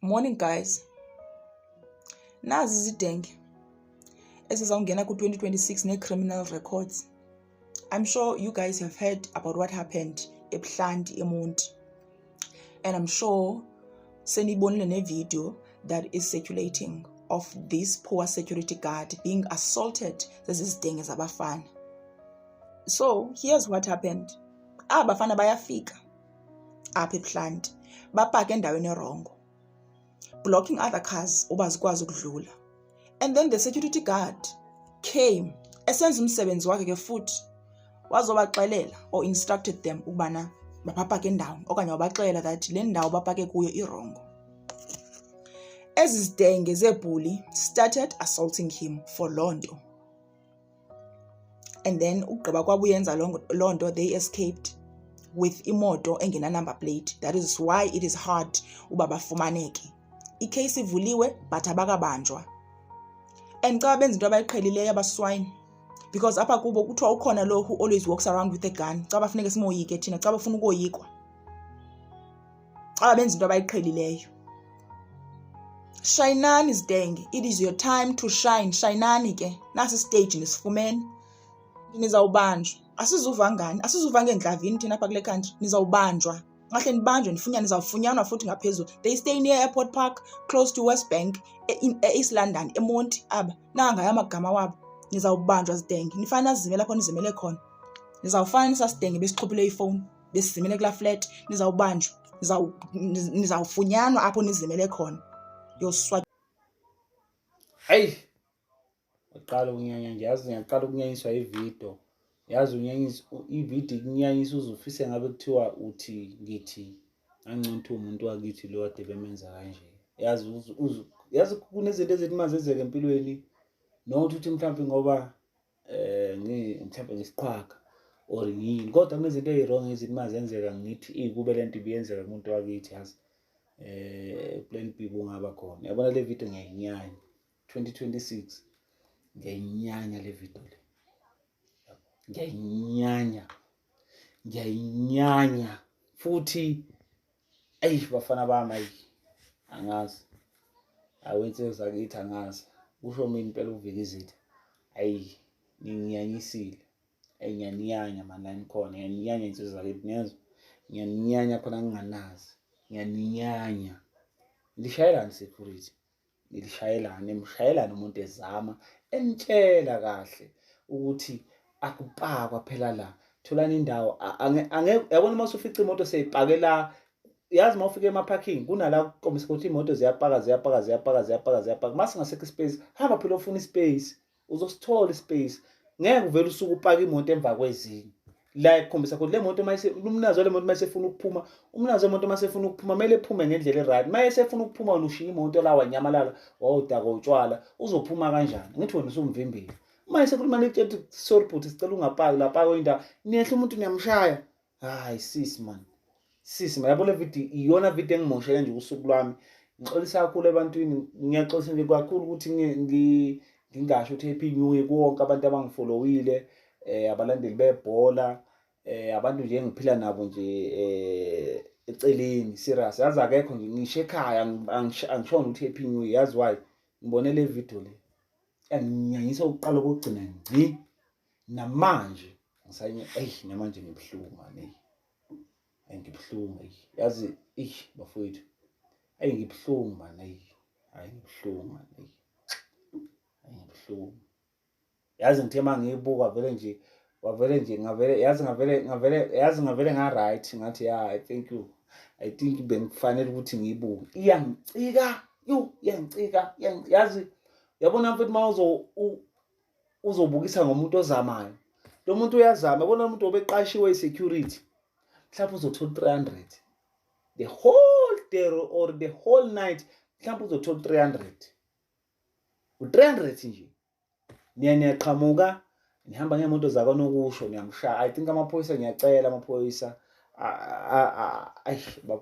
Morning guys. Nazi izidenge esizawungena ku-2026 ne-criminal records. I'm sure you guys have heard about what happened eBuhlanti eMonti. And I'm sure senibonile ne-video that is circulating of this poor security guard being assaulted zezizidenge zabafana. So here's what happened. Abafana bayafika apha eBuhlanti, bapaka endaweni erongo, blocking other cars uba zikwazi ukudlula. And then the security guard came, esenza umsebenzi wakhe ke futhi, wazobaxelela or instructed them ukubana bapake endawo okanye wabaxelela that le ndawo bapake kuyo irongo. Ezi zidenge zebhuli started assaulting him for loo nto. And then ugqiba kwabuyenza loo nto, they escaped with imoto engena number plate. That is why it is hard uba bafumaneke. Icase ivuliwe but abakabanjwa. And xa benza into abayiqhelileyo abaswine, because apha kubo kuthiwa ukhona lo who always walks around with a gun. Xa bafuneka simoyike thina, xa bafuna ukoyikwa, xa benza into abayiqhelileyo. Shinani zidenge, it is your time to shine. Shinani ke, nasi stage nisifumene, nizawubanjwa. Asizuva ngani, asizuva ngendlavini thina apha kule country. Nizawubanjwa, ngahle nibanjwe nifunyane, nizawufunyanwa futhi ngaphezulu. They stay near Airport Park, close to West Bank, in East London, eMonti aba. Nanga amagama wabo. Nizawubanjwa zidenge, nifana nazimele lapho nizimele khona. Nizawufana nisasidenge besixhuphile ifone, besizimele kula flat. Nizawubanjwa, nizawufunyanwa apho nizimele khona. Yoswa. Hey, uqala ukunyanya nje, yazi ngiyaqala ukunyanyiswa ivideo. Yazi unyanyisa ivideo kunyanyisa uzufise ngabe kuthiwa uthi ngithi angconto umuntu wakithi lo kade bemenza kanje. Yazi kunezinto ezithi mazenzeke empilweni, not uthi mhlawumbe ngoba mhlawumbe ngisiqhwaga or yini, kodwa kunezinto ezirong ezithi mazenzeka ngithi kube lento ibiyenzeka kumuntu wakithi. Yazi plan B kungaba khona. Yabona le video ngiyayinyanya 2026, ngiyayinyanya le video le, ngiyayinyanya futhi bafana bami angazi awenze zakithi angazi kusho mina impela uvikizile nginyanyisile ngiyaninyanya mana nikhona, ngiyaninyanya insizwe zakithi nezo, ngiyaninyanya khona nginganazi, ngiyaninyanya. Lishayelani security, ngilishayelani, emshayelani umuntu ezama entshela kahle ukuthi akupakwa phela la, tholani indawo. Yabona uma usufica imoto seyipake la, yazi uma ufika ema-parking kunala kuqombisa ukuthi imoto ziyapaka. Mase ngasekho ispace, hamba phela ufuna ispace, uzosithola ispace. Ngeke uvele usuke upaka imoto emva kwezinye. La ikhombisa ukuthi le moto umnazo le moto mayesefuna ukuphuma, mayesefuna ukuphuma kumele ephume ngendlela right. Mayesefuna ukuphuma ushiya imoto la wanyamalala wawudaka utshwala, uzophuma kanjani? Ngithi wena usumvimbile. Mayesekhuluma nethi sorry but sicela ungapaki lapha kwindawo, niyehle umuntu niyamshaya. Hayi sis man, yabo le video iyona video engimoshele nje usuku lwami. Ngixolisa kakhulu ebantwini, ngiyaxolisa nje kakhulu ukuthi ngingasho ukuthi happy new year konke abantu abangifollowile, abalandeli bebhola, abantu nje engiphila nabo nje eceleni serious. Yazi akekho nje ngisho ekhaya angishona ukuthi happy new year. Yazi why? Ngibone le video le nginyanyisa ukuqala kokugcina ngci namanje ngisanye namanje ngibhlungu manje. Ngibhlungu yazi bafowethu, ngibhlungu manje, ngibhlungu manje, ngibhlungu. Yazi ngithe mangiyibuka vele nje ngavele nga right ngathi thank you, I think bengikufanele ukuthi ngiyibuke. Iyangicika iyangicika. Yazi yabona mfethu uma uzobukisa ngomuntu ozamayo, lo muntu uyazama. Yabona umuntu obeqashiwe isecurity, mhlawumbe uzothola 300 the whole day or the whole night, mhlawumbe uzothola 300 u300 nje. Niyaqhamuka nihamba ngemoto zakho nokusho niyamshaya. I think amaphoyisa, ngiyacela amaphoyisa,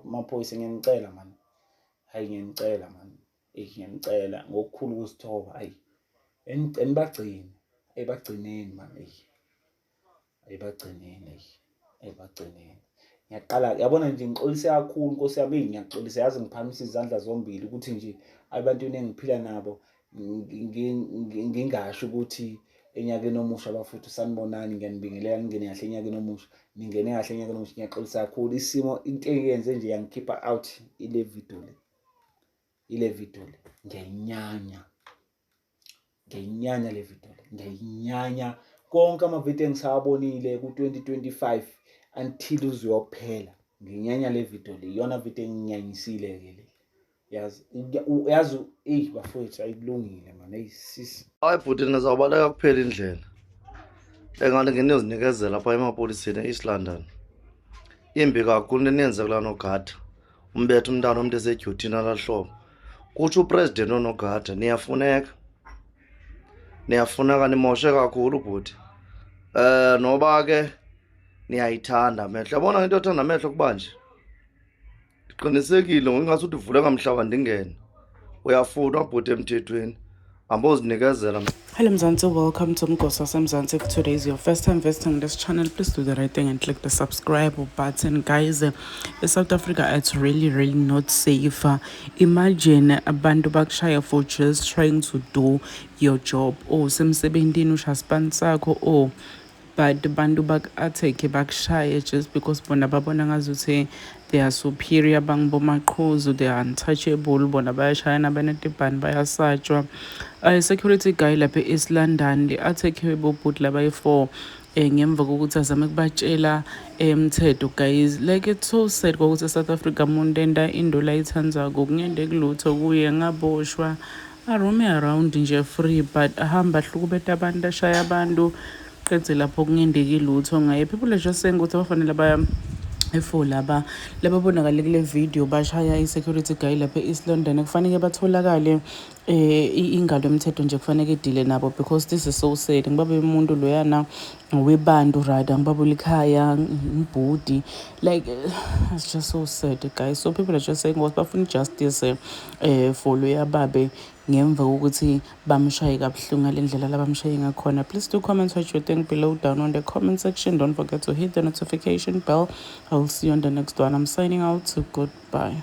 amaphoyisa ngiyanicela man, ngiyanicela man, ngiyanicela ngokukhulu ukuzithoba, enibagcine, bagcineni man, bagcineni, bagcineni. ngiyaqala yabona nje ngixolise kakhulu Nkosi yami, ngiyaxolisa yazi ngiphakamisa izandla zombili ukuthi nje abantwini engiphila nabo ngingasho ukuthi enyakeni omusha bafuthu sanibonani, ngiyanibingelela ningene kahle enyakeni omusha, ningene kahle enyakeni omusha. Ngiyaxolisa kakhulu isimo, into engiyenze nje yangikhipha out ile video le ngiyayinyanya le video le, ngiyayinyanya konke amavidiyo engisawabonile ku-2025 until uzoyophela. Nginyanya le video le, iyona video enginyanyisile-ke le. Yazi bafowethu ayikulungile mani, sisi. Hayi bhuti, ngizawubaleka kuphela indlela engane ngeniyozinikeza lapha emapoliseni e-East London. Imbi kakhulu neniyenze kula nogada umbethe umntana omuntu esedyuthini alahlobo. Kutsho upresident onogada niyafuneka nimoshe kakhulu bhuti. Noba ke niyayithanda amehlo, yabona into othanda amehlo kuba nje iqinisekile ngingasuthi uvuleka mhlaba ndingene. Uyafuna bhuti emthethweni, ambozinikezela. Hello Mzansi, welcome to Mgosi Mzansi. If today is your first time visiting this channel, please do the right thing and click the subscribe button. Guys, in South Africa, it's really not safe. Imagine abantu bakushaya for just trying to do your job. Or semsebentini ushaspan sakho, or but bantu bak-attack bakushaya just because bona babona ngazuthi they are superior, bangibomaqhuzu, they are untouchable, bona bayashayana banetibhani bayasatshwa. Security guy lapha e-East London li-attack-we bobhuti labayi-4 ngemva kokuthi azame kubatshela umthetho. Guys, like it's so sad ukuthi South Africa umuntu enda into la ithandzako kungende kulutho kuye ngaboshwa arome around nje free, but ahamba hlukubeta abantu ashaya abantu qedze lapho kungendeki lutho ngaye. People are just saying ukuthi bafanele baya efo lababonakale kule video bashaya i-security guy lapha e-East London kufanele batholakale ingalo yomthetho nje kufanele idile nabo, because this is so sad. Ngibabe umuntu loyana webantu rada, ngibabe likhaya mbudi, like it's just so sad guys. So people are just saying what bafuna justice for loya babe ngemva kokuthi bamshaye kabuhlungu ngalendlela labamshaye ngakhona. Please do comment what you think below down on the comment section. Don't forget to hit the notification bell. I will see you on the next one. I'm signing out. So goodbye.